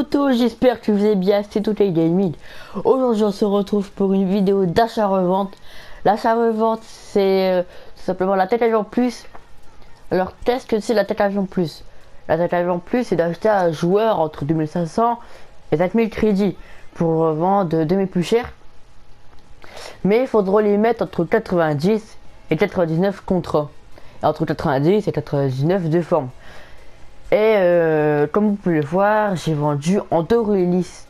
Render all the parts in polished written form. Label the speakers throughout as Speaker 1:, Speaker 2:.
Speaker 1: photos, j'espère que vous allez bien, c'est Total Gaming. Aujourd'hui on se retrouve pour une vidéo d'achat-revente. L'achat-revente c'est tout simplement la tête avion plus. Alors qu'est-ce que c'est la tête avion plus? La tête avion plus c'est d'acheter un joueur entre 2500 et 4000 crédits pour revendre 2000 plus cher. Mais il faudra les mettre entre 90 et 99 contrats. Et entre 90 et 99 de forme. Et comme vous pouvez le voir, j'ai vendu en Dorelist.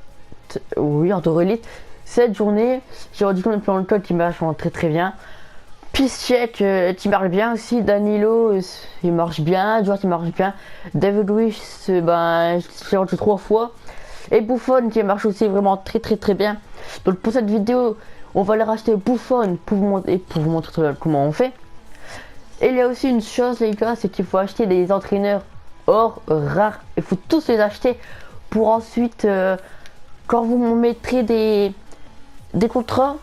Speaker 1: Oui, en Dorelist. Cette journée, j'ai vendu le plan de code qui marche très bien. Pisscheck qui marche bien aussi. Danilo, il marche bien. George, il marche bien. David Luiz, ben, j'ai vendu 3 fois. Et Buffon qui marche aussi vraiment très bien. Donc pour cette vidéo, on va aller racheter Buffon pour vous montrer comment on fait. Et il y a aussi une chose les gars, c'est qu'il faut acheter des entraîneurs or rares. Il faut tous les acheter pour ensuite quand vous mettrez des contrats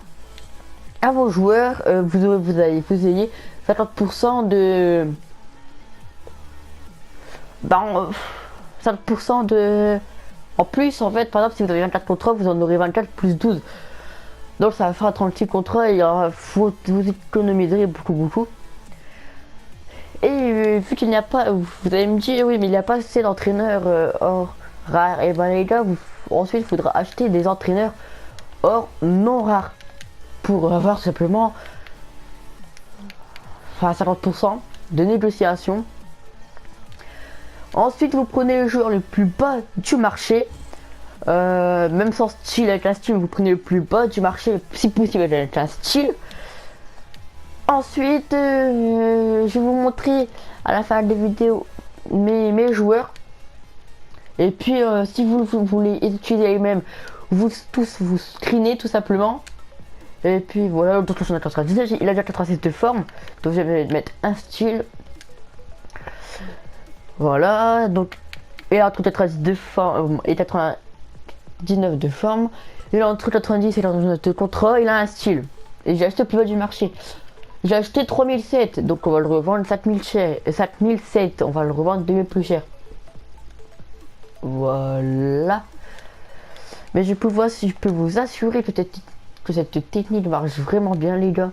Speaker 1: à vos joueurs, vous ayez 50% de 50% de en plus. En fait, par exemple, si vous avez 24 contrats, vous en aurez 24 plus 12, donc ça va faire 36 contrats et vous économiserez beaucoup. Et vu qu'il n'y a pas, vous allez me dire oui mais il n'y a pas assez d'entraîneurs or rares. Et ben les gars, ensuite il faudra acheter des entraîneurs or non rares pour avoir tout simplement 50% de négociation. Ensuite vous prenez le joueur le plus bas du marché, même sans style. Avec un style vous prenez le plus bas du marché, si possible avec un style. Ensuite, je vais vous montrer à la fin des vidéos mes joueurs. Et puis, si vous voulez utiliser les mêmes, vous screenez tout simplement. Et puis voilà, donc il a déjà 86 de forme, donc je vais mettre un style. Voilà, donc et entre 90 de forme et 99 de forme, et entre 90 et 99 de contrat, il a un style. Et j'ai acheté le plus bas du marché. J'ai acheté 3007, donc on va le revendre 5007, on va le revendre 2000 plus cher. Voilà. Mais je peux voir si je peux vous assurer que cette technique marche vraiment bien les gars.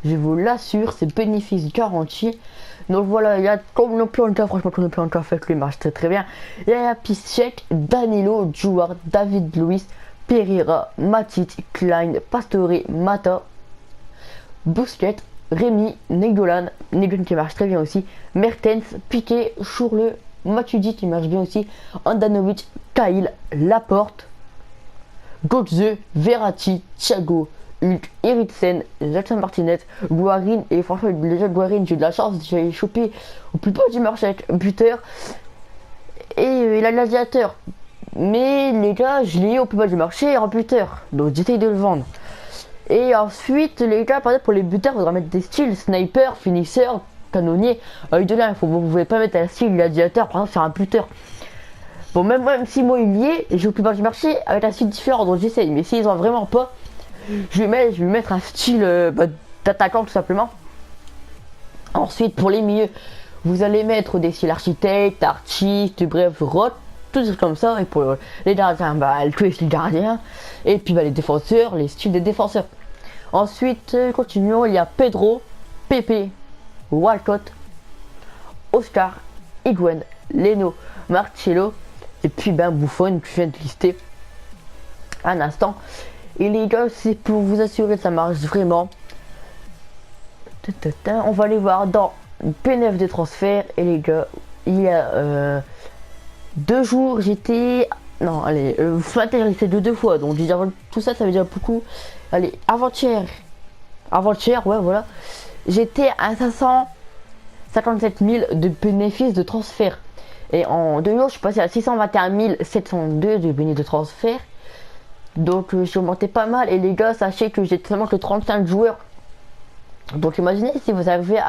Speaker 1: Je vous l'assure, c'est bénéfice garanti. Donc voilà, il y a comme le plan de cas, franchement comme le plan de cas fait lui marche très bien. Il y a Pisscheck, Danilo, Jouard, David Luiz, Pereira, Matic, Klein, Pastore, Mata, Busquets, Rémi, Negolan qui marche très bien aussi, Mertens, Piqué, Chourle, Matuidi qui marche bien aussi, Andanovic, Cahill, Laporte, Götze, Verratti, Thiago, Hulk, Eriksen, Jackson Martinez, Guarin. Et franchement déjà Guarin, j'ai eu de la chance, j'ai chopé au plus bas du marché avec buteur. Et il a l'aviateur, mais les gars je l'ai eu au plus bas du marché en buteur, donc j'essaye de le vendre. Et ensuite les gars, par exemple pour les buteurs, il faudra mettre des styles sniper, finisseur, canonnier. De là, vous pouvez pas mettre un style gladiateur par exemple sur un buteur. Bon, même si moi il y est, j'ai au plus bas du marché avec un style différent, donc j'essaye. Mais s'ils ont vraiment pas, je vais mettre un style d'attaquant tout simplement. Ensuite pour les milieux, vous allez mettre des styles architecte, artiste, bref, rock, tout ça comme ça. Et pour les gardiens, tous les styles gardiens. Et puis les défenseurs, les styles des défenseurs. Ensuite, continuons, il y a Pedro, Pepe, Walcott, Oscar, Higuaín, Leno, Marcelo. Et puis Buffon que je viens de lister un instant. Et les gars, c'est pour vous assurer que ça marche vraiment. On va aller voir dans P9 des transferts. Et les gars, il y a 2 jours j'étais, non allez, ce matin j'ai resté deux fois, donc déjà tout ça veut dire beaucoup. Allez, avant-hier ouais voilà, j'étais à 557 000 de bénéfices de transfert. Et en 2 jours je suis passé à 621 702 de bénéfices de transfert. Donc j'ai augmenté pas mal. Et les gars, sachez que j'ai seulement que 35 joueurs. Donc imaginez si vous arrivez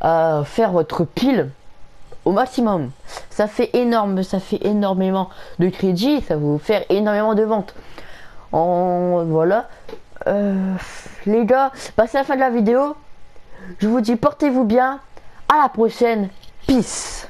Speaker 1: à faire votre pile au maximum, ça fait énormément de crédit, ça va vous faire énormément de ventes. Voilà, les gars, passez la fin de la vidéo. Je vous dis portez-vous bien, à la prochaine, peace.